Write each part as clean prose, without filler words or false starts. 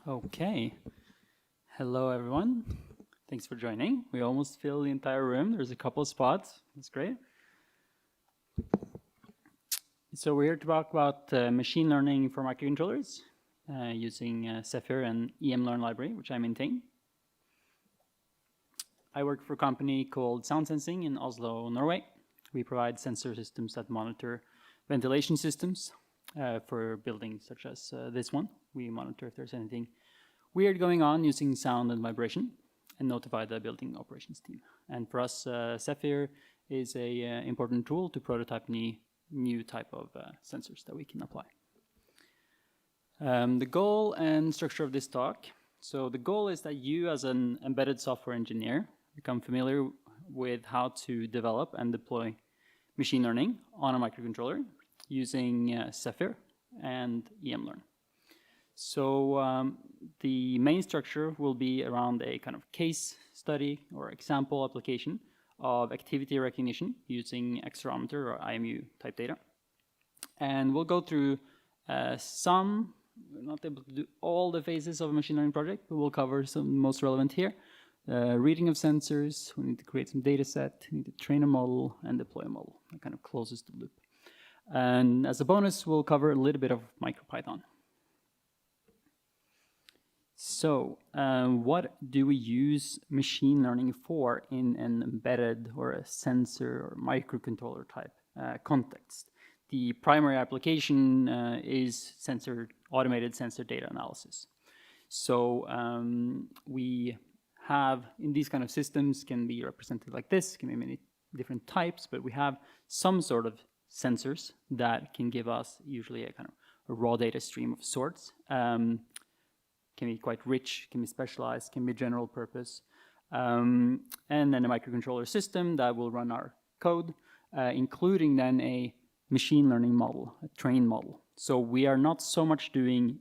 Okay. Hello, everyone. Thanks for joining. We almost filled the entire room. There's a couple of spots. That's great. So we're here to talk about machine learning for microcontrollers using Zephyr and Emlearn library, which I maintain. I work for a company called Soundsensing in Oslo, Norway. We provide sensor systems that monitor ventilation systems for buildings such as this one. We monitor if there's anything weird going on using sound and vibration and notify the building operations team. And for us, Zephyr is an important tool to prototype new type of sensors that we can apply. The goal and structure of this talk. So the goal is that you as an embedded software engineer become familiar with how to develop and deploy machine learning on a microcontroller using Zephyr and Emlearn. So the main structure will be around a kind of case study or example application of activity recognition using accelerometer or IMU type data. And we'll go through we're not able to do all the phases of a machine learning project, but we'll cover some most relevant here. Reading of sensors, we need to create some data set, we need to train a model and deploy a model. That kind of closes the loop. And as a bonus, we'll cover a little bit of MicroPython. So what do we use machine learning for in an embedded or a sensor or microcontroller type context? The primary application is automated sensor data analysis. So we have, in these kind of systems, can be represented like this, can be many different types, but we have some sort of sensors that can give us usually a kind of a raw data stream of sorts. Can be quite rich, can be specialized, can be general purpose. And then a microcontroller system that will run our code, including then a machine learning model, a trained model. So we are not so much doing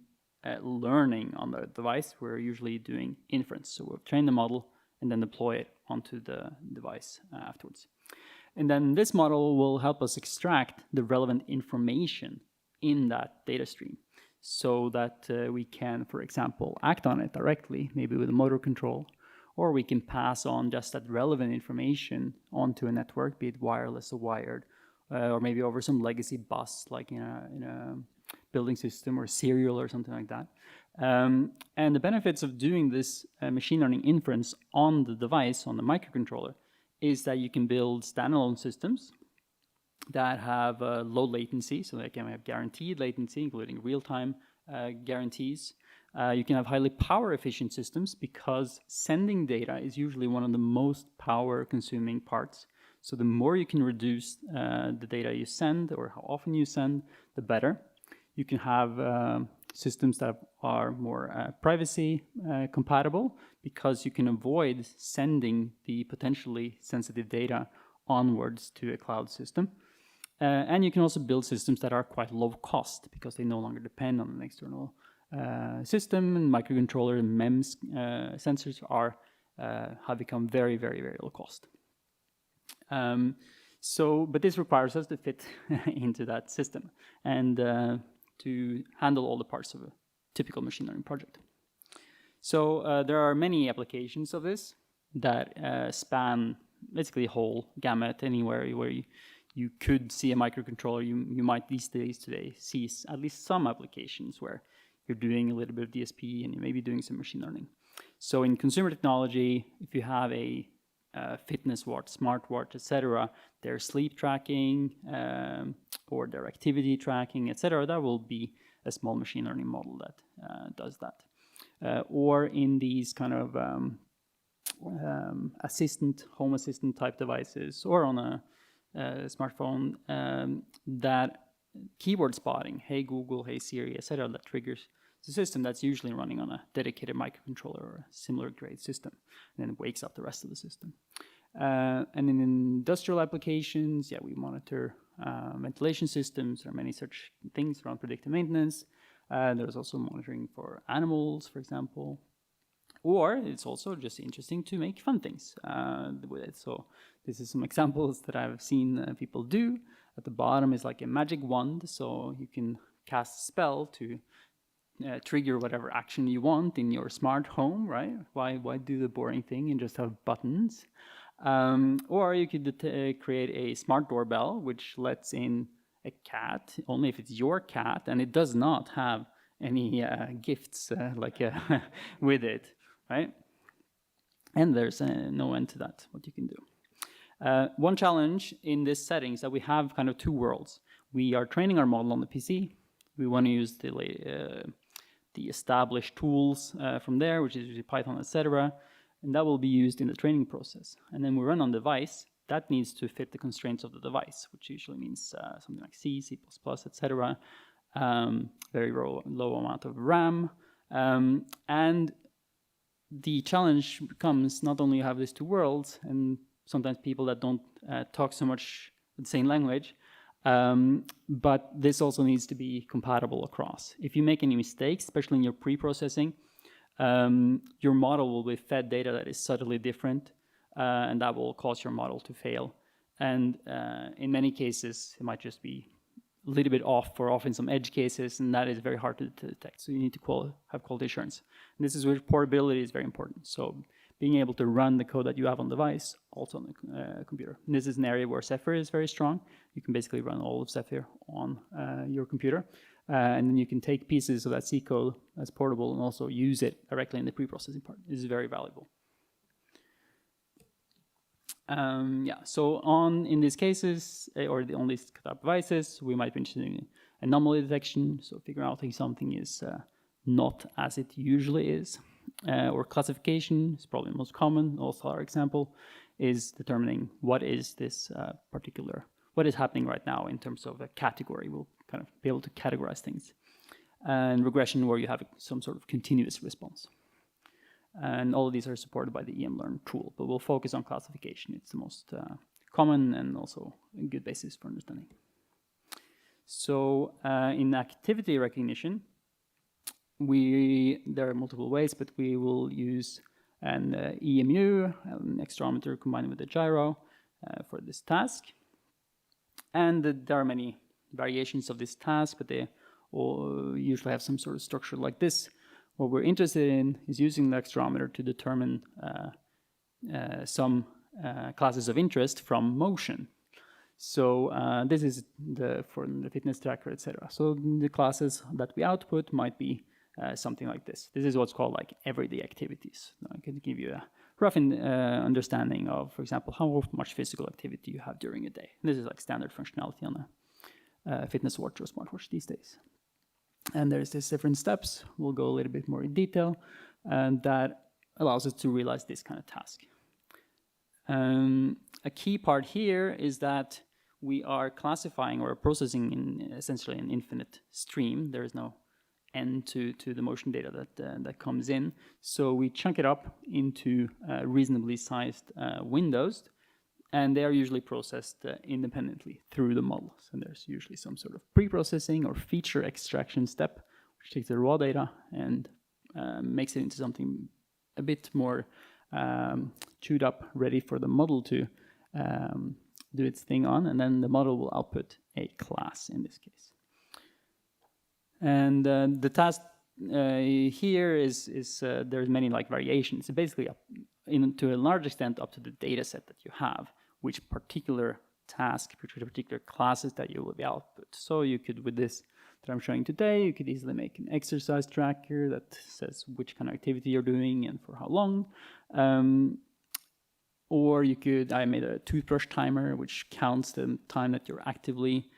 learning on the device, we're usually doing inference. So we'll train the model and then deploy it onto the device afterwards. And then this model will help us extract the relevant information in that data stream, so that we can, for example, act on it directly, maybe with a motor control, or we can pass on just that relevant information onto a network, be it wireless or wired, or maybe over some legacy bus, like in a building system or serial or something like that. And the benefits of doing this machine learning inference on the device, on the microcontroller, is that you can build standalone systems that have low latency, so they can have guaranteed latency, including real-time guarantees. You can have highly power-efficient systems because sending data is usually one of the most power-consuming parts. So the more you can reduce the data you send or how often you send, the better. You can have systems that are more privacy compatible because you can avoid sending the potentially sensitive data onwards to a cloud system. And you can also build systems that are quite low cost because they no longer depend on an external system. And microcontroller and MEMS sensors have become very, very, very low cost. But this requires us to fit into that system and to handle all the parts of a typical machine learning project. So there are many applications of this that span basically the whole gamut, anywhere where you could see a microcontroller. You might these days today see at least some applications where you're doing a little bit of DSP and you may be doing some machine learning. So in consumer technology, if you have a fitness watch, smartwatch, etc., their sleep tracking or their activity tracking, etc., that will be a small machine learning model that does that. Or in these kind of home assistant type devices, or on a smartphone, that keyword spotting, hey Google, hey Siri, etc., that triggers the system, that's usually running on a dedicated microcontroller or a similar grade system, and then it wakes up the rest of the system. And in industrial applications, we monitor ventilation systems. There are many such things around predictive maintenance. There's also monitoring for animals, for example. Or it's also just interesting to make fun things with it. So this is some examples that I've seen people do. At the bottom is like a magic wand, so you can cast a spell to trigger whatever action you want in your smart home, right? Why do the boring thing and just have buttons? Or you could create a smart doorbell which lets in a cat only if it's your cat, and it does not have any gifts with it, right? And there's no end to that, what you can do. One challenge in this setting is that we have kind of two worlds. We are training our model on the PC. We want to use the established tools from there, which is usually Python, etc. And that will be used in the training process. And then we run on device. That needs to fit the constraints of the device, which usually means something like C, C++, etc. Very low amount of RAM. And the challenge becomes not only you have these two worlds, and sometimes people that don't talk so much the same language, but this also needs to be compatible across. If you make any mistakes, especially in your pre-processing, your model will be fed data that is subtly different, and that will cause your model to fail. And in many cases, it might just be a little bit off or off in some edge cases, and that is very hard to detect. So you need to have quality assurance. And this is where portability is very important. So being able to run the code that you have on device also on the computer. And this is an area where Zephyr is very strong. You can basically run all of Zephyr on your computer. And then you can take pieces of that C code as portable and also use it directly in the pre-processing part. This is very valuable. So in these cases, or on these type of devices, we might be interested in anomaly detection, so figuring out if something is not as it usually is. Or classification is probably the most common. Also, our example is determining what is this what is happening right now in terms of a category. We'll kind of be able to categorize things. And regression, where you have some sort of continuous response. And all of these are supported by the Emlearn tool, but we'll focus on classification. It's the most common and also a good basis for understanding. So in activity recognition, there are multiple ways, but we will use an EMU, an accelerometer combined with a gyro for this task. And there are many variations of this task, but they all usually have some sort of structure like this. What we're interested in is using the accelerometer to determine some classes of interest from motion. So this is for the fitness tracker, etc. So the classes that we output might be something like this. This is what's called like everyday activities. I can give you a rough understanding of, for example, how much physical activity you have during a day. And this is like standard functionality on a fitness watch or smartwatch these days. And there's these different steps. We'll go a little bit more in detail, and that allows us to realize this kind of task. A key part here is that we are classifying or processing in essentially an infinite stream. There is no end to the motion data that comes in. So we chunk it up into reasonably sized windows, and they are usually processed independently through the models. And there's usually some sort of pre-processing or feature extraction step, which takes the raw data and makes it into something a bit more chewed up, ready for the model to do its thing on. And then the model will output a class in this case. And the task here is there's many like variations. So basically, to a large extent, up to the data set that you have, which particular task, which particular classes that you will be output. So you could, with this that I'm showing today, you could easily make an exercise tracker that says which kind of activity you're doing and for how long. Or you could, I made a toothbrush timer, which counts the time that you're actively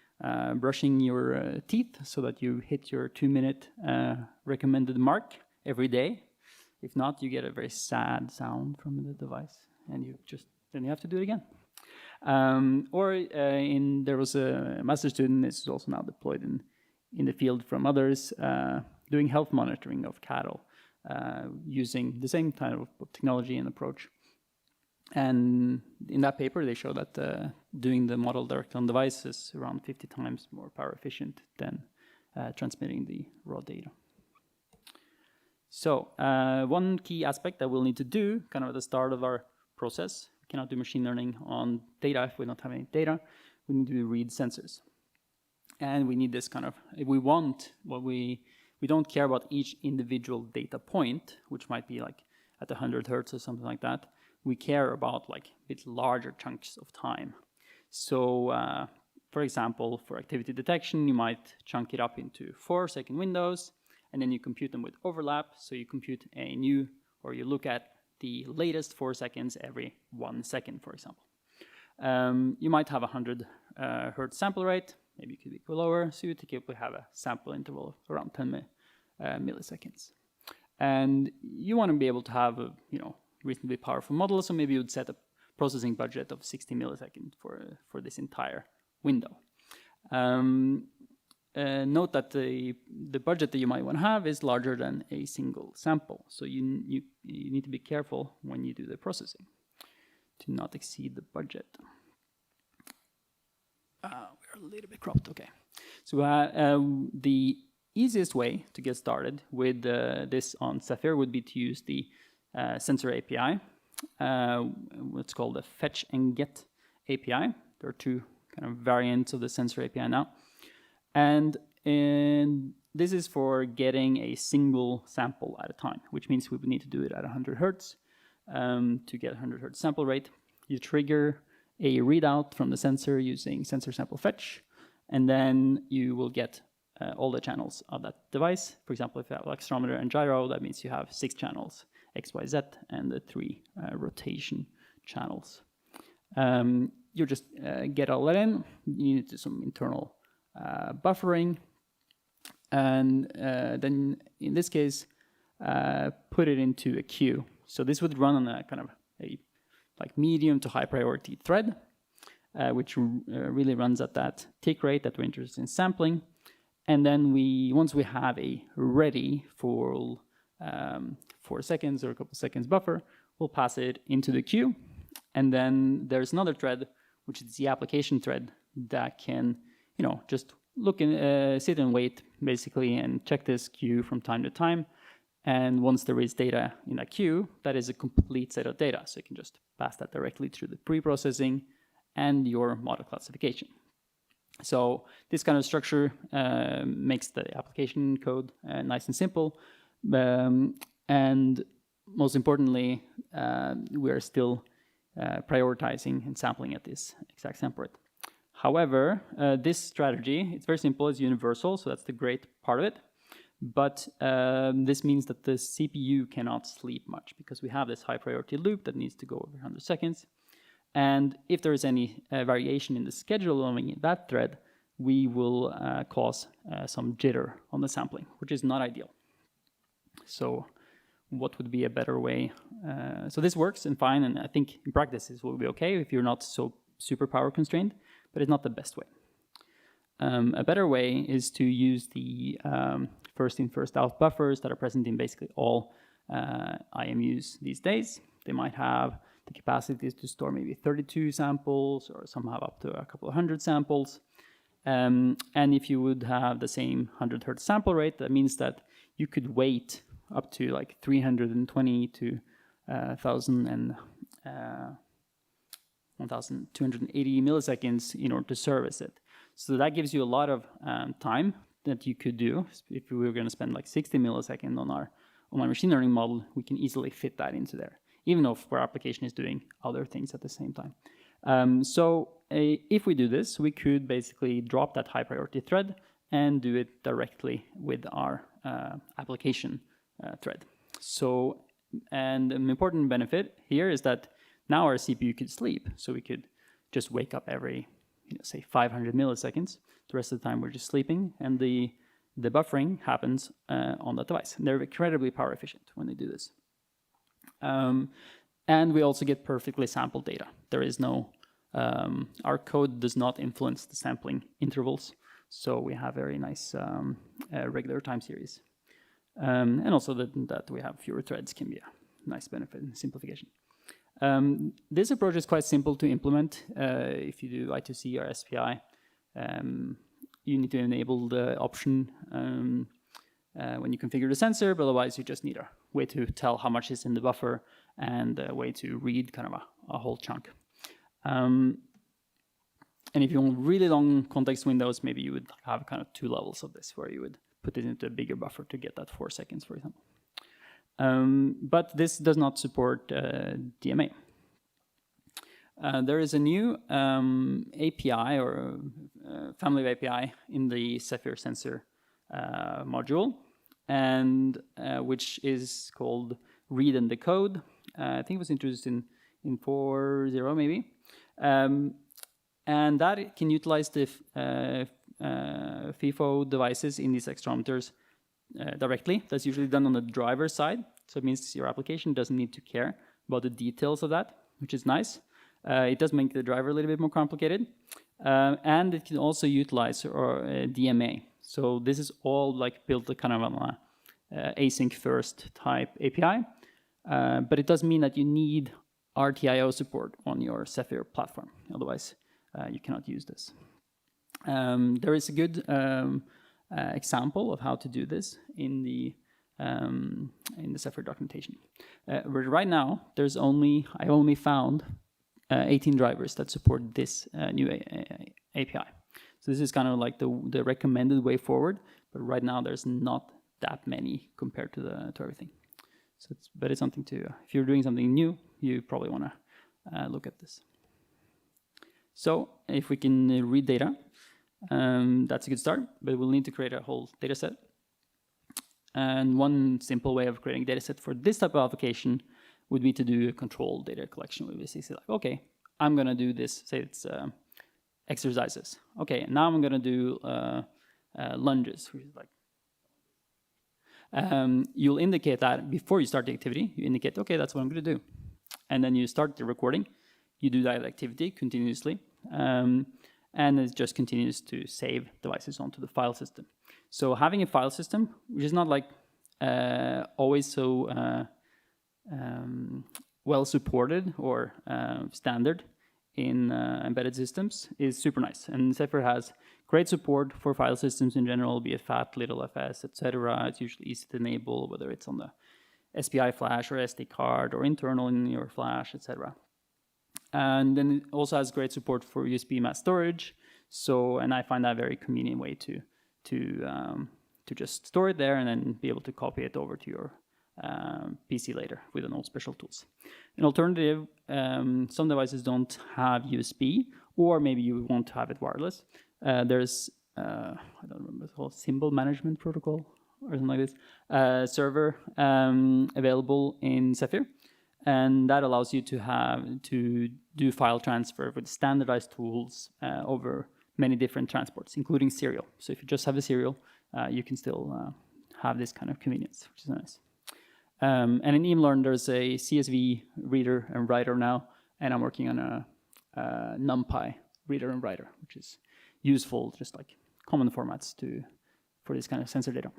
brushing your teeth so that you hit your 2-minute recommended mark every day. If not, you get a very sad sound from the device, and then you have to do it again. There was a master student, this is also now deployed in the field from others, doing health monitoring of cattle using the same kind of technology and approach. And in that paper, they show that doing the model direct on device is around 50 times more power efficient than transmitting the raw data. So one key aspect that we'll need to do kind of at the start of our process, we cannot do machine learning on data if we don't have any data. We need to read sensors. And we need this kind of, if we want what we we don't care about each individual data point, which might be like at 100 hertz or something like that. We care about like a bit larger chunks of time. So for example, for activity detection, you might chunk it up into 4-second windows, and then you compute them with overlap. So you compute a new, or you look at the latest 4 seconds every 1 second, for example. You might have 100 hertz sample rate, maybe it could be lower, so you typically have a sample interval of around 10 milliseconds. And you want to be able to have a reasonably powerful model, so maybe you would set a processing budget of 60 milliseconds for this entire window. Note that the budget that you might want to have is larger than a single sample, so you need to be careful when you do the processing to not exceed the budget. We're a little bit cropped, okay. So the easiest way to get started with this on Zephyr would be to use the sensor API, what's called the fetch and get API. There are two kind of variants of the sensor API now. And this is for getting a single sample at a time, which means we would need to do it at 100 hertz. To get 100 hertz sample rate, you trigger a readout from the sensor using sensor sample fetch, and then you will get all the channels of that device. For example, if you have accelerometer and gyro, that means you have 6 channels, X, Y, Z, and the 3 rotation channels. You just get all that in. You need to do some internal buffering, and then in this case, put it into a queue. So this would run on a kind of a like medium to high priority thread, which really runs at that tick rate that we're interested in sampling. And then once we have a ready for 4 seconds or a couple seconds buffer, we'll pass it into the queue. And then there's another thread, which is the application thread that can, just look and sit and wait basically and check this queue from time to time. And once there is data in that queue, that is a complete set of data. So you can just pass that directly through the pre-processing and your model classification. So this kind of structure makes the application code nice and simple. And most importantly, we're still prioritizing and sampling at this exact sample rate. However, this strategy, it's very simple, it's universal, so that's the great part of it. But this means that the CPU cannot sleep much because we have this high priority loop that needs to go over 100 seconds. And if there is any variation in the scheduling in that thread, we will cause some jitter on the sampling, which is not ideal. So what would be a better way? So this works and fine, and I think in practice this will be okay if you're not so super power constrained, but it's not the best way. A better way is to use the first in, first out buffers that are present in basically all IMUs these days. They might have the capacity to store maybe 32 samples, or some have up to a couple of 100 samples. And if you would have the same 100 hertz sample rate, that means that you could wait up to like 320 to 1,280 milliseconds in order to service it. So that gives you a lot of time that you could do. If we were going to spend like 60 milliseconds on my machine learning model, we can easily fit that into there, even if our application is doing other things at the same time. If we do this, we could basically drop that high priority thread and do it directly with our application thread. So, and an important benefit here is that now our CPU could sleep. So we could just wake up every, say 500 milliseconds. The rest of the time we're just sleeping, and the buffering happens on the device. And they're incredibly power efficient when they do this. And we also get perfectly sampled data. There is no, our code does not influence the sampling intervals. So we have very nice regular time series. And also that we have fewer threads can be a nice benefit and simplification. This approach is quite simple to implement. If you do I2C or SPI, you need to enable the option when you configure the sensor, but otherwise you just need a way to tell how much is in the buffer and a way to read kind of a whole chunk. And if you want really long context windows, maybe you would have kind of 2 levels of this, where you would put it into a bigger buffer to get that 4 seconds, for example. But this does not support DMA. There is a new API or family of API in the Zephyr sensor module, and which is called read and decode. I think it was introduced in 4.0 maybe. And that can utilize the FIFO devices in these accelerometers directly. That's usually done on the driver side. So it means your application doesn't need to care about the details of that, which is nice. It does make the driver a little bit more complicated. And it can also utilize DMA. So this is all like built kind of on a async first type API. But it does mean that you need RTIO support on your Zephyr platform. Otherwise, you cannot use this. There is a good example of how to do this in the Zephyr documentation. Right now, I only found 18 drivers that support this new API. So this is kind of like the recommended way forward, but right now there's not that many compared to everything. So but it's something to, if you're doing something new, you probably want to look at this. So if we can read data, that's a good start, but we'll need to create a whole data set. And one simple way of creating a data set for this type of application would be to do a controlled data collection. We basically say, like, okay, I'm going to do this, say it's exercises. Okay, now I'm going to do lunges, which is like, you'll indicate that before you start the activity. You indicate, okay, that's what I'm going to do. And then you start the recording. You do that activity continuously. And it just continues to save devices onto the file system. So having a file system, which is not like always so well supported or standard in embedded systems, is super nice. And Zephyr has great support for file systems in general, be it FAT, little FS, etc. It's usually easy to enable, whether it's on the SPI flash or SD card or internal in your flash, etc. And then it also has great support for USB mass storage. So, and I find that a very convenient way to just store it there and then be able to copy it over to your PC later with no special tools. An alternative, some devices don't have USB, or maybe you want to have it wireless. There's, I don't remember, it's called symbol management protocol or something like this, server available in Zephyr. And that allows you to do file transfer with standardized tools over many different transports, including serial. So if you just have a serial, you can still have this kind of convenience, which is nice. And in Emlearn, there's a CSV reader and writer now, and I'm working on a NumPy reader and writer, which is useful, just like common formats for this kind of sensor data.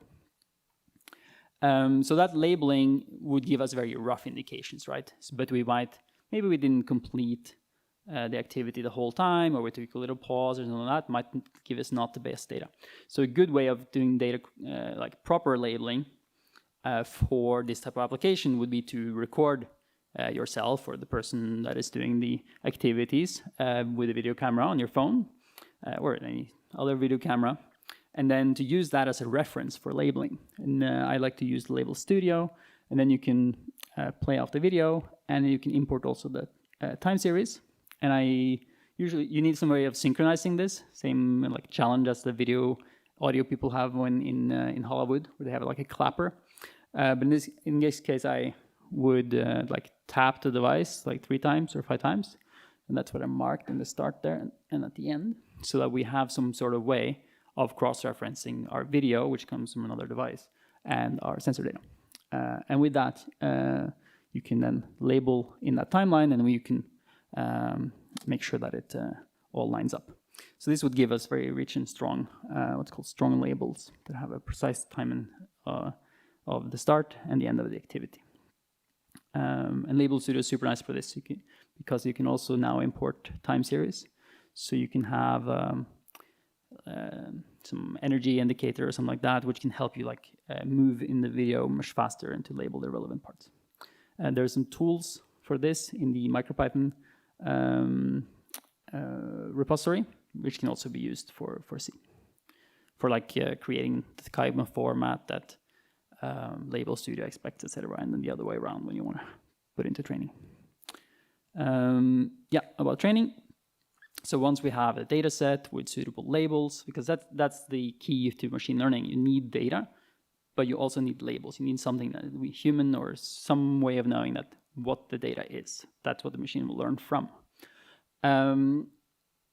So that labeling would give us very rough indications, right? But maybe we didn't complete the activity the whole time, or we took a little pause or something like that, might give us not the best data. So a good way of doing data, like proper labeling for this type of application would be to record yourself or the person that is doing the activities with a video camera on your phone or any other video camera, and then to use that as a reference for labeling. And I like to use the Label Studio, and then you can play off the video, and you can import also the time series. And you need some way of synchronizing this, same like challenge as the audio people have when in Hollywood, where they have like a clapper. But in this case, I would like tap the device like 3 times or 5 times, and that's what I marked in the start there and at the end, so that we have some sort of way of cross-referencing our video, which comes from another device, and our sensor data. And with that, you can then label in that timeline, and you can make sure that it all lines up. So this would give us very rich and strong, what's called strong labels that have a precise time of the start and the end of the activity. And Label Studio is super nice for this, because you can also now import time series. So you can have some energy indicator or something like that, which can help you move in the video much faster and to label the relevant parts. And there's some tools for this in the MicroPython repository, which can also be used for C. for like creating the kind of format that Label Studio expects, etc., and then the other way around when you want to put into training. Yeah, about training. So once we have a data set with suitable labels, because that's the key to machine learning, you need data, but you also need labels. You need something that we human or some way of knowing that what the data is. That's what the machine will learn from.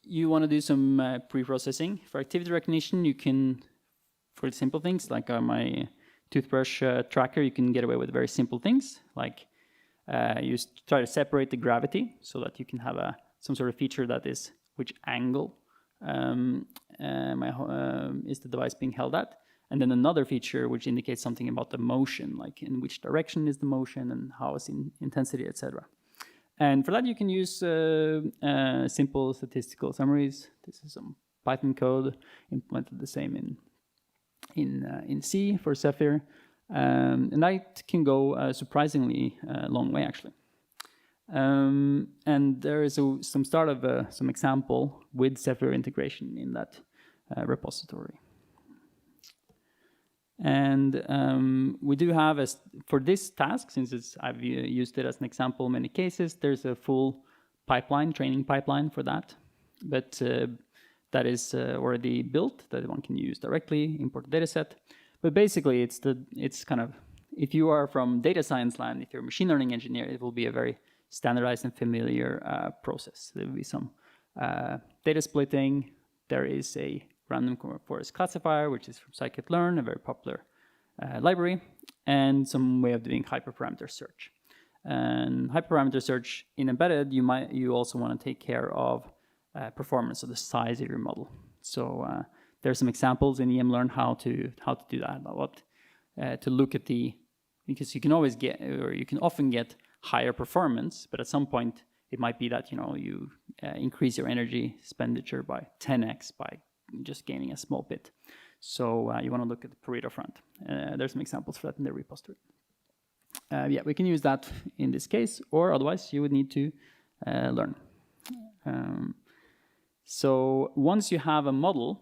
You want to do some pre-processing. For activity recognition, you can, for simple things like my toothbrush tracker, you can get away with very simple things, like you try to separate the gravity so that you can have some sort of feature that is which angle is the device being held at. And then another feature which indicates something about the motion, like in which direction is the motion and how is in intensity, etc. And for that, you can use simple statistical summaries. This is some Python code implemented the same in C for Zephyr. And that can go surprisingly long way, actually. And there is some start of some example with Zephyr integration in that repository. And we do have, for this task, since I've used it as an example in many cases, there's a full pipeline, training pipeline for that. But that is already built, that one can use directly, import the dataset. But basically, it's kind of, if you are from data science land, if you're a machine learning engineer, it will be a very standardized and familiar process. There will be some data splitting. There is a random forest classifier, which is from scikit-learn, a very popular library, and some way of doing hyperparameter search. And hyperparameter search in embedded, you also want to take care of performance, so the size of your model. So there's some examples in Emlearn how to do that, what to look at because you can always get, or you can often get higher performance, but at some point it might be that you increase your energy expenditure by 10x by just gaining a small bit. So you want to look at the Pareto front. There's some examples for that in the repository. Yeah, we can use that in this case, or otherwise you would need to learn. So once you have a model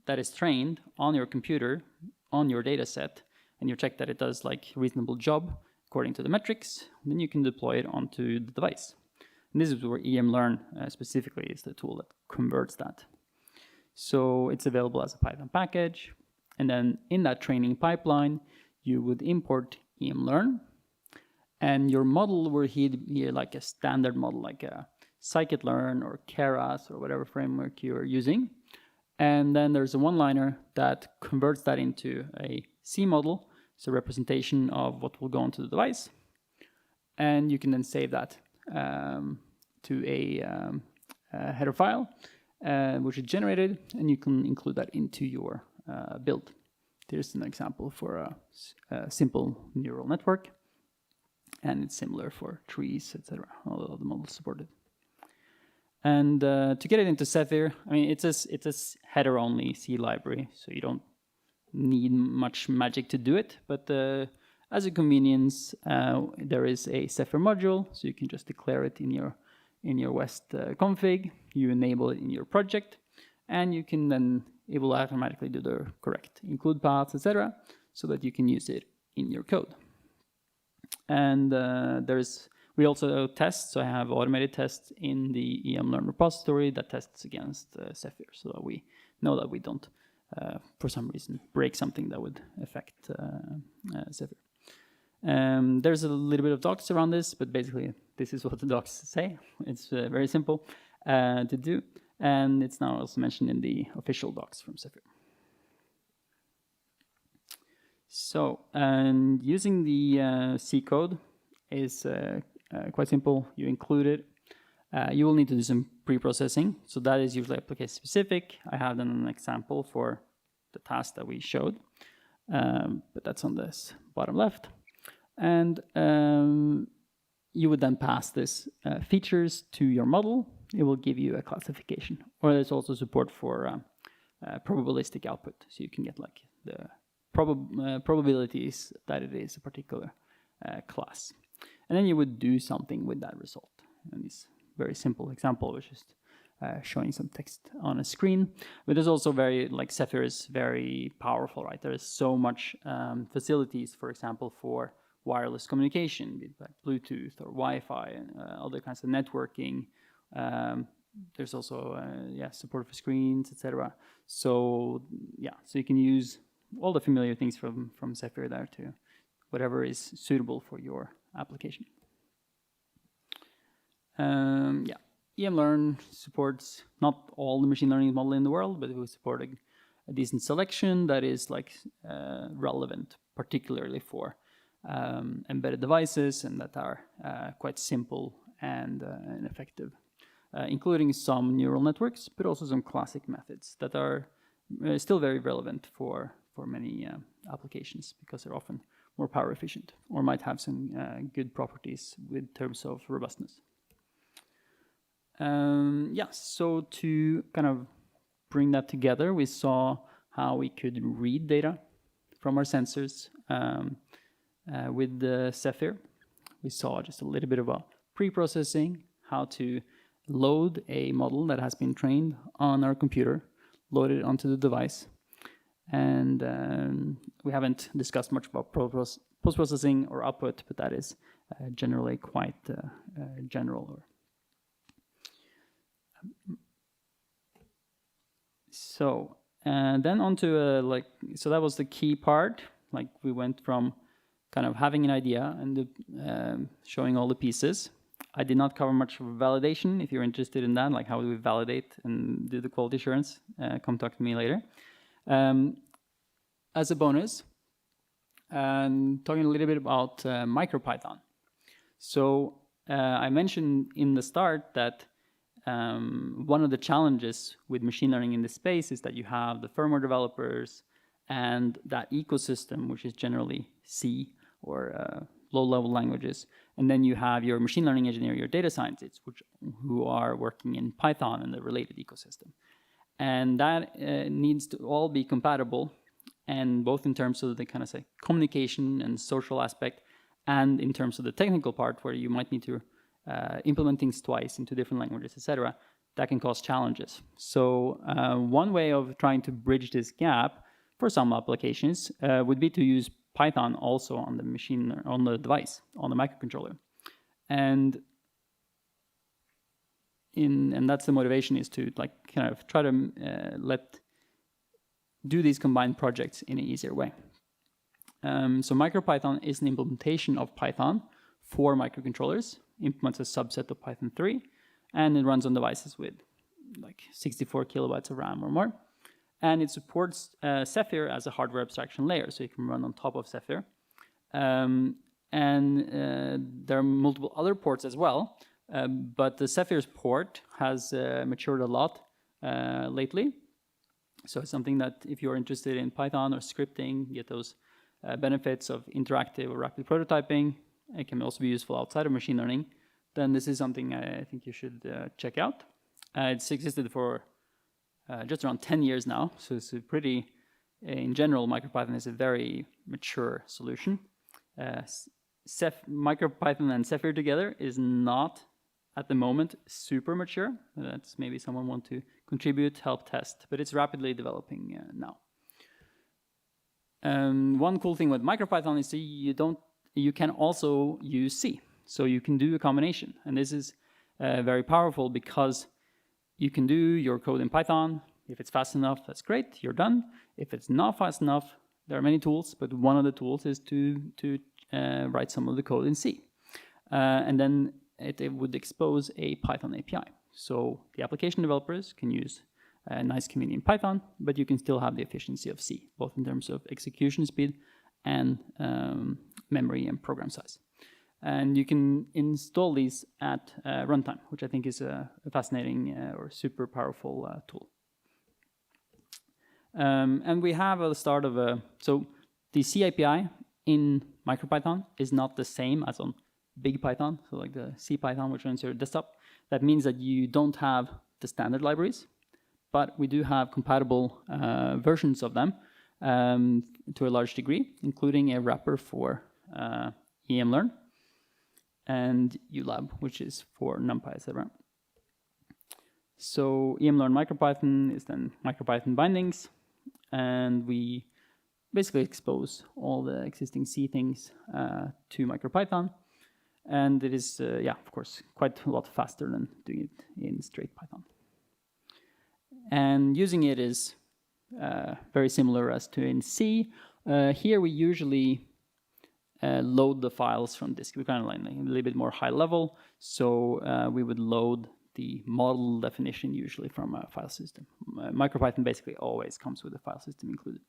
that is trained on your computer, on your data set, and you check that it does like a reasonable job according to the metrics, then you can deploy it onto the device. And this is where Emlearn specifically is the tool that converts that. So it's available as a Python package. And then in that training pipeline, you would import Emlearn. And your model will be like a standard model, like a scikit-learn or Keras or whatever framework you're using. And then there's a one-liner that converts that into a C model. It's a representation of what will go onto the device. And you can then save that to a header file, which is generated, and you can include that into your build. There's an example for a simple neural network, and it's similar for trees, etc. All of the models supported. And to get it into Zephyr, I mean, it's a header-only C library, so you don't need much magic to do it. But as a convenience, there is a Zephyr module, so you can just declare it in your West config. You enable it in your project, and you can then it will automatically do the correct include paths, etc., so that you can use it in your code. And we also test, so I have automated tests in the Emlearn repository that tests against Zephyr, so that we know that we don't, for some reason, break something that would affect Zephyr. There's a little bit of docs around this, but basically this is what the docs say. It's very simple to do, and it's now also mentioned in the official docs from Zephyr. So, and using the C code is quite simple. You include it. You will need to do some pre-processing. So that is usually application specific. I have done an example for the task that we showed, but that's on this bottom left. And you would then pass this features to your model. It will give you a classification. Or there's also support for probabilistic output. So you can get like the probabilities that it is a particular class. And then you would do something with that result. And this very simple example was just showing some text on a screen. But there's also Zephyr is very powerful, right? There is so much facilities, for example, for wireless communication, be it like Bluetooth or Wi-Fi and other kinds of networking. There's also support for screens, etc. So so you can use all the familiar things from Zephyr there to whatever is suitable for your application. Emlearn supports not all the machine learning model in the world, but it will support a decent selection that is relevant, particularly for embedded devices and that are quite simple and effective, including some neural networks, but also some classic methods that are still very relevant for many applications because they're often more power efficient or might have some good properties with terms of robustness. So to kind of bring that together, we saw how we could read data from our sensors with the Zephyr. We saw just a little bit about pre-processing, how to load a model that has been trained on our computer, load it onto the device. And we haven't discussed much about post-processing or output, but that is generally quite general. So then on to so that was the key part. We went from kind of having an idea and showing all the pieces. I did not cover much of validation. If you're interested in that, how do we validate and do the quality assurance, come talk to me later. As a bonus, talking a little bit about MicroPython. So I mentioned in the start that one of the challenges with machine learning in this space is that you have the firmware developers and that ecosystem, which is generally C or low-level languages. And then you have your machine learning engineer, your data scientists, who are working in Python and the related ecosystem. And that needs to all be compatible, and both in terms of the kind of communication and social aspect, and in terms of the technical part where you might need to implement things twice into different languages, etc., that can cause challenges. So one way of trying to bridge this gap for some applications would be to use Python also on the machine, on the device, on the microcontroller. And that's the motivation, is to kind of try to do these combined projects in an easier way. So MicroPython is an implementation of Python for microcontrollers, implements a subset of Python 3, and it runs on devices with 64 kilobytes of RAM or more. And it supports Zephyr as a hardware abstraction layer, so you can run on top of Zephyr. And there are multiple other ports as well, but the Zephyr's port has matured a lot lately. So it's something that if you're interested in Python or scripting, get those benefits of interactive or rapid prototyping, it can also be useful outside of machine learning, then this is something I think you should check out. It's existed for just around 10 years now, so it's a pretty, in general, MicroPython is a very mature solution. MicroPython and Zephyr together is not, at the moment, super mature. That's maybe someone want to contribute, help test, but it's rapidly developing now. One cool thing with MicroPython is you can also use C, so you can do a combination, and this is very powerful because you can do your code in Python. If it's fast enough, that's great, you're done. If it's not fast enough, there are many tools, but one of the tools is to write some of the code in C. And then it would expose a Python API. So the application developers can use a nice convenient Python, but you can still have the efficiency of C, both in terms of execution speed and memory and program size. And you can install these at runtime, which I think is a fascinating or super powerful tool. And we have a start of so the C API in MicroPython is not the same as on big Python, so like the C Python, which runs your desktop. That means that you don't have the standard libraries, but we do have compatible versions of them to a large degree, including a wrapper for Emlearn and ULab, which is for NumPy, etc. So emlearn MicroPython is then MicroPython bindings, and we basically expose all the existing C things to MicroPython, and it is, yeah, of course, quite a lot faster than doing it in straight Python. And using it is very similar as to in C. Here we usually load the files from disk. We're kind of like a little bit more high level, so we would load the model definition usually from a file system. MicroPython basically always comes with a file system included,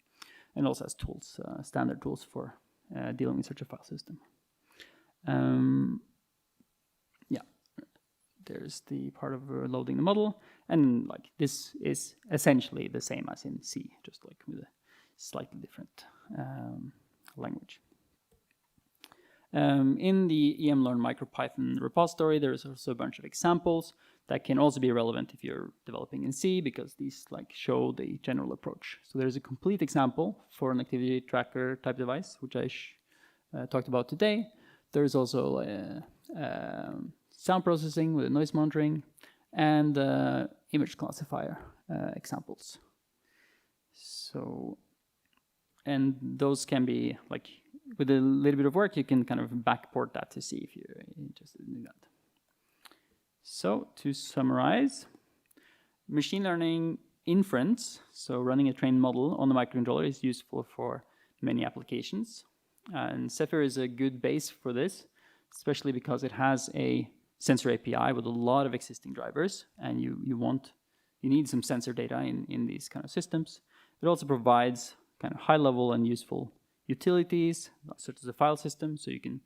and also has tools, standard tools for dealing with such a file system. Yeah, there's the part of loading the model, and like this is essentially the same as in C, just like with a slightly different language. In the emlearn MicroPython repository, there's also a bunch of examples that can also be relevant if you're developing in C, because these like show the general approach. So there's a complete example for an activity tracker type device, which I talked about today. There's also sound processing with noise monitoring and image classifier examples. So, and those can be like, with a little bit of work, you can kind of backport that to see if you're interested in that. So to summarize, machine learning inference, so running a trained model on the microcontroller, is useful for many applications. And Zephyr is a good base for this, especially because it has a sensor API with a lot of existing drivers, and you need some sensor data in these kind of systems. It also provides kind of high-level and useful utilities, such as a file system, so you can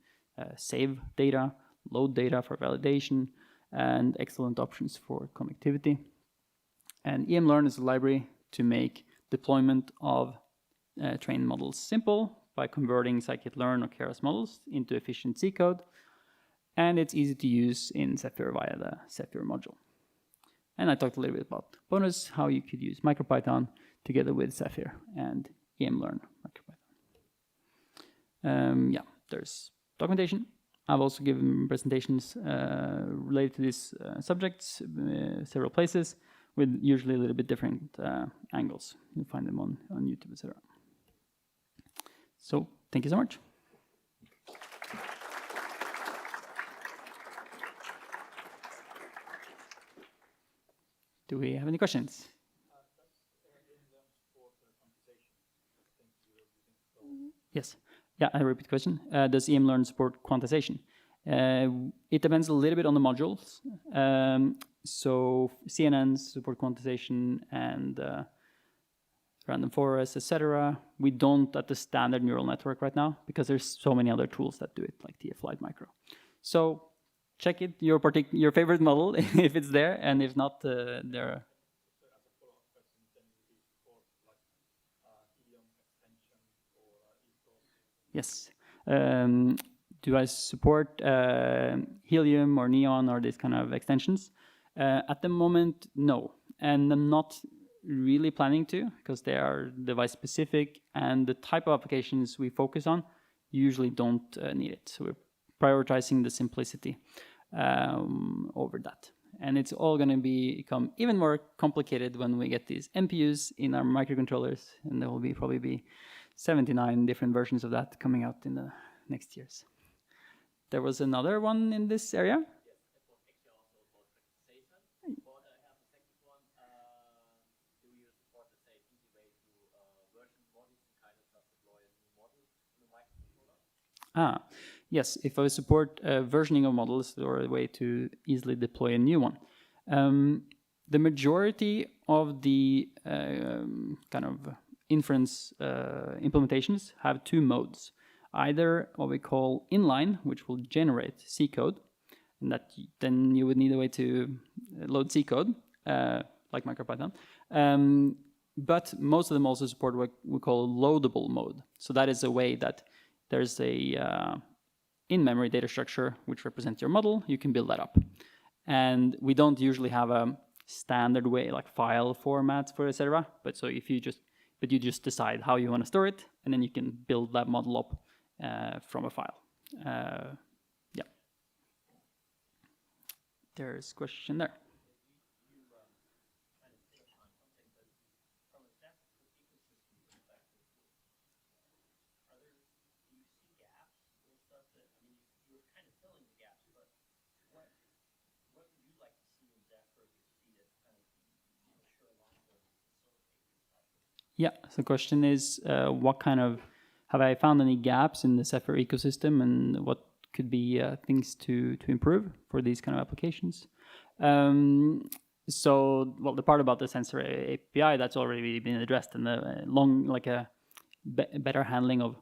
save data, load data for validation, and excellent options for connectivity. And emlearn is a library to make deployment of trained models simple by converting scikit-learn or Keras models into efficient C code. And it's easy to use in Zephyr via the Zephyr module. And I talked a little bit about bonus, how you could use MicroPython together with Zephyr and emlearn MicroPython. Yeah, there's documentation. I've also given presentations related to these subjects several places, with usually a little bit different angles. You'll find them on YouTube, etc. So thank you so much. Do we have any questions? Yes. Yeah, I repeat the question. Does emlearn support quantization? It depends a little bit on the modules. So CNNs support quantization and random forest, etc. We don't at the standard neural network right now, because there's so many other tools that do it, like TF-Lite Micro. So check it, your favorite model, if it's there, and if not, there are. Yes. Do I support Helium or Neon or these kind of extensions? At the moment, no. And I'm not really planning to, because they are device specific, and the type of applications we focus on usually don't need it. So we're prioritizing the simplicity over that. And it's all going to become even more complicated when we get these MPUs in our microcontrollers, and there will probably be 79 different versions of that coming out in the next years. There was another one in this area. Yes, it was actually also about quantization. But I have a second one. Do you support the same easy way to version models and kind of just deploy a new model in the microcontroller? Yes, if I support versioning of models or a way to easily deploy a new one. The majority of the kind of inference implementations have two modes. Either what we call inline, which will generate C code, and that then you would need a way to load C code, like MicroPython. But most of them also support what we call loadable mode. So that is a way that there's a in-memory data structure which represents your model. You can build that up. And we don't usually have a standard way, like file formats for etc. But so if you just decide how you want to store it, and then you can build that model up from a file. Yeah. There's a question there. Yeah, so the question is, what kind of, have I found any gaps in the Zephyr ecosystem, and what could be things to improve for these kind of applications? So, well, the part about the sensor API, that's already been addressed, and the better handling of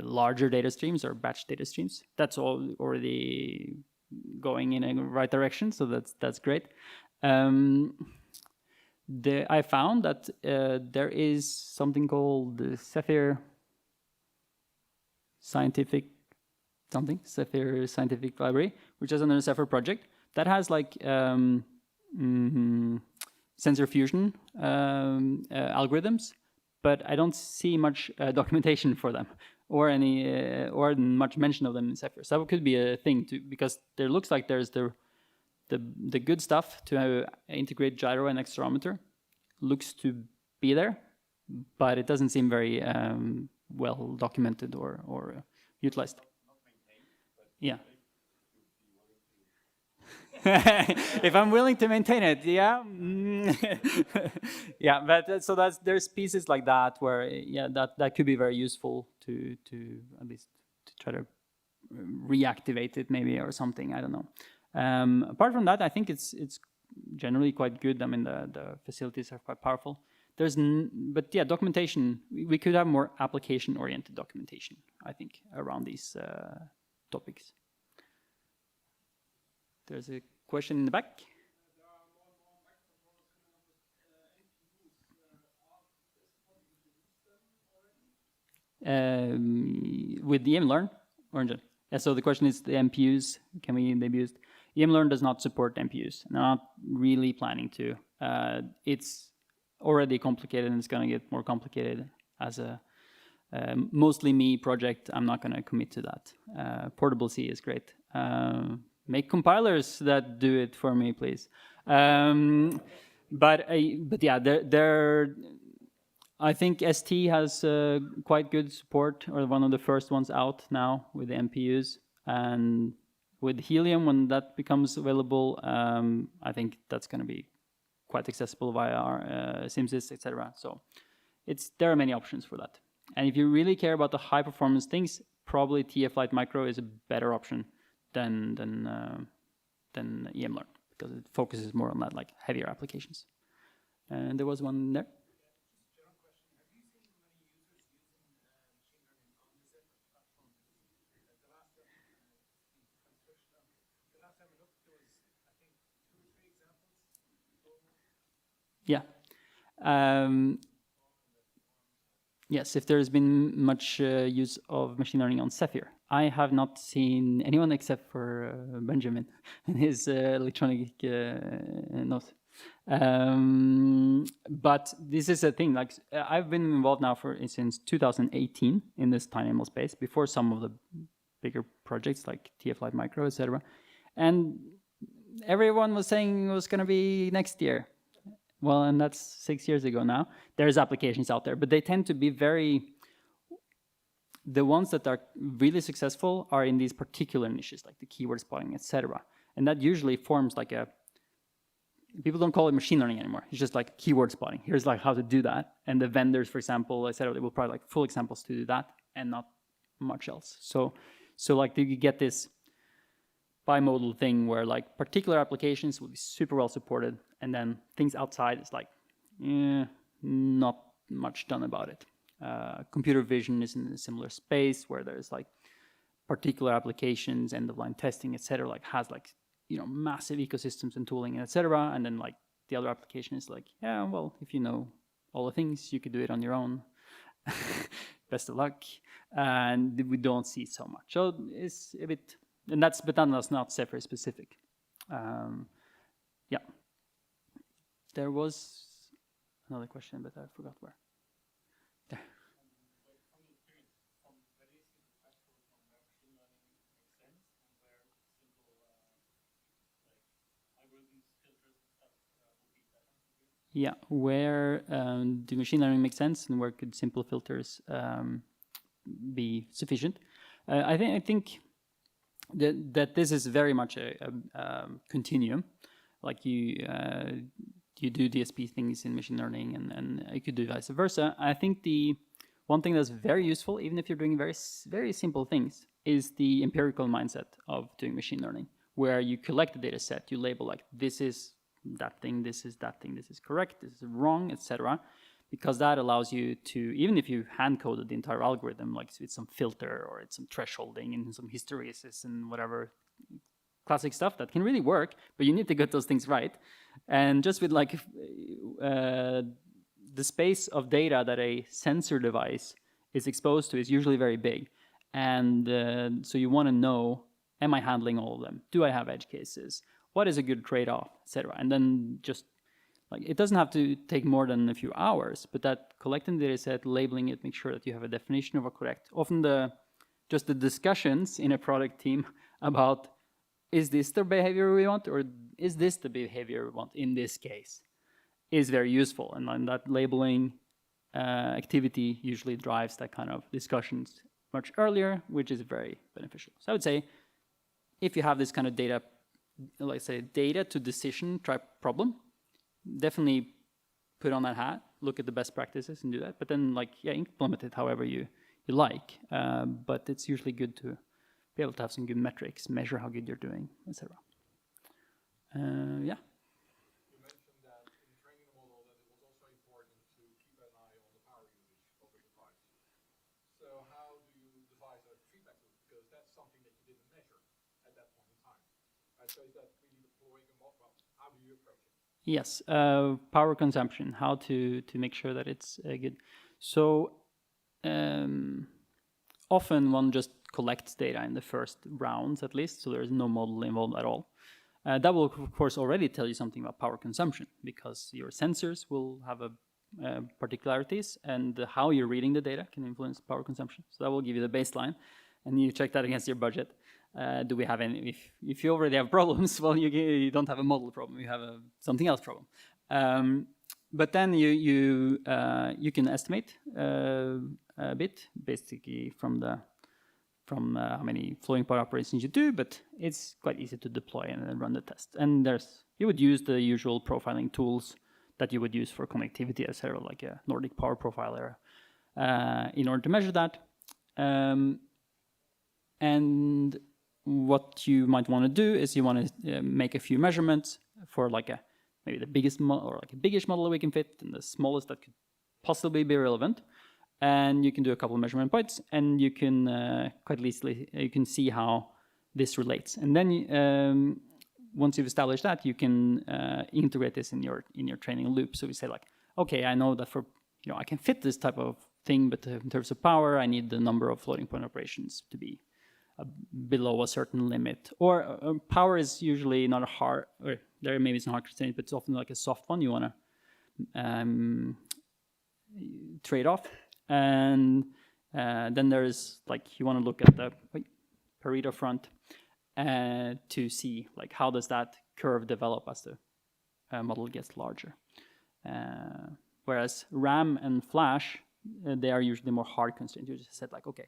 larger data streams or batch data streams. That's all already going in a right direction, so that's great. I found that there is something called the Zephyr Scientific Library, which is under the Zephyr project, that has like sensor fusion algorithms, but I don't see much documentation for them or any or much mention of them in Zephyr. So that could be a thing too, because there looks like there's the good stuff to integrate gyro and accelerometer looks to be there, but it doesn't seem very well documented or utilized. Yeah. If I'm willing to maintain it, yeah. Yeah, but so there's pieces like that where that could be very useful to at least to try to reactivate it maybe or something. I don't know. Apart from that, I think it's generally quite good. I mean, the facilities are quite powerful. But yeah, documentation. We could have more application-oriented documentation, I think, around these topics. There's a question in the back. With the Emlearn, Orange. Yeah, so the question is the MPUs, can they be used? Emlearn does not support MPUs. They're not really planning to. It's already complicated and it's going to get more complicated as a mostly me project. I'm not going to commit to that. Portable C is great. Make compilers that do it for me, please. But yeah, I think ST has quite good support, or one of the first ones out now with the MPUs. And with Helium, when that becomes available, I think that's going to be quite accessible via our SimSys, etc. So there are many options for that. And if you really care about the high performance things, probably TF-Lite Micro is a better option than Emlearn, because it focuses more on that, like heavier applications. And there was one there. Yeah. Yes, if there's been much use of machine learning on Zephyr. I have not seen anyone except for Benjamin and his electronic note. But this is a thing, like I've been involved now since 2018 in this TinyML space, before some of the bigger projects like TF-Lite Micro, etc. And everyone was saying it was going to be next year. Well, and that's 6 years ago now. There's applications out there, but they tend to be the ones that are really successful are in these particular niches, like the keyword spotting, etc. And that usually forms like people don't call it machine learning anymore. It's just like keyword spotting. Here's like how to do that. And the vendors, for example, etc., they will provide like full examples to do that and not much else. So like you get this bimodal thing where like particular applications will be super well supported, and then things outside is like, not much done about it. Computer vision is in a similar space where there's like particular applications, end-of-line testing, etc. Like has like, massive ecosystems and tooling, etc. And then like the other application is like, yeah, well, if you know all the things, you could do it on your own. Best of luck. And we don't see so much. So it's a bit, but that's not Zephyr specific. Yeah. There was another question, but I forgot where. There. Yeah, where do machine learning make sense, and where could simple filters be sufficient? I think that this is very much a continuum. Like you do DSP things in machine learning, and you could do vice versa. I think the one thing that's very useful, even if you're doing very simple things, is the empirical mindset of doing machine learning, where you collect the data set, you label like this is that thing, this is that thing, this is correct, this is wrong, etc. Because that allows you to, even if you hand-coded the entire algorithm, like with some filter or it's some thresholding and some hysteresis and whatever classic stuff that can really work, but you need to get those things right. And just with like the space of data that a sensor device is exposed to is usually very big. And so you want to know, am I handling all of them? Do I have edge cases? What is a good trade-off, etc. And then just like, it doesn't have to take more than a few hours, but that collecting the data set, labeling it, make sure that you have a definition of a correct. Often just the discussions in a product team about, is this the behavior we want, or is this the behavior we want in this case, is very useful. And then that labeling activity usually drives that kind of discussions much earlier, which is very beneficial. So I would say, if you have this kind of data, let's say data to decision type problem, definitely put on that hat, look at the best practices and do that. But then, like, yeah, implement it however you like. But it's usually good to be able to have some good metrics, measure how good you're doing, etc. Yeah. You mentioned that in training the model that it was also important to keep an eye on the power usage of the device. So how do you devise a feedback loop? Because that's something that you didn't measure at that point in time. Right? So is that really deploying a model? Well, how do you approach it? Yes, power consumption, how to make sure that it's good. So often one just collects data in the first rounds at least, so there's no model involved at all. That will, of course, already tell you something about power consumption, because your sensors will have particularities, and how you're reading the data can influence power consumption. So that will give you the baseline, and you check that against your budget. Do we have any? If you already have problems, well, you don't have a model problem. You have something else problem. But then you can estimate a bit, basically from how many floating point operations you do. But it's quite easy to deploy and then run the test. And you would use the usual profiling tools that you would use for connectivity, etc., like a Nordic Power Profiler, in order to measure that. And what you might want to do is you want to make a few measurements for like maybe the biggest or like a biggish model that we can fit, and the smallest that could possibly be relevant. And you can do a couple of measurement points, and you can quite easily see how this relates. And then once you've established that, you can integrate this in your training loop. So we say like, okay, I know that I can fit this type of thing, but in terms of power, I need the number of floating point operations to be below a certain limit. Or power is usually not a hard, or there maybe it's not hard constraint, but it's often like a soft one you want to trade off. And then there's like, you want to look at the Pareto front to see like how does that curve develop as the model gets larger. Whereas RAM and Flash, they are usually more hard constraints. You just said like, okay,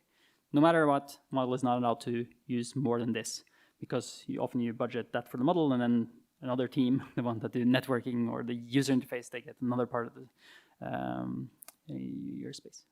no matter what, model is not allowed to use more than this, because often you budget that for the model, and then another team, the one that do networking or the user interface, they get another part of your space.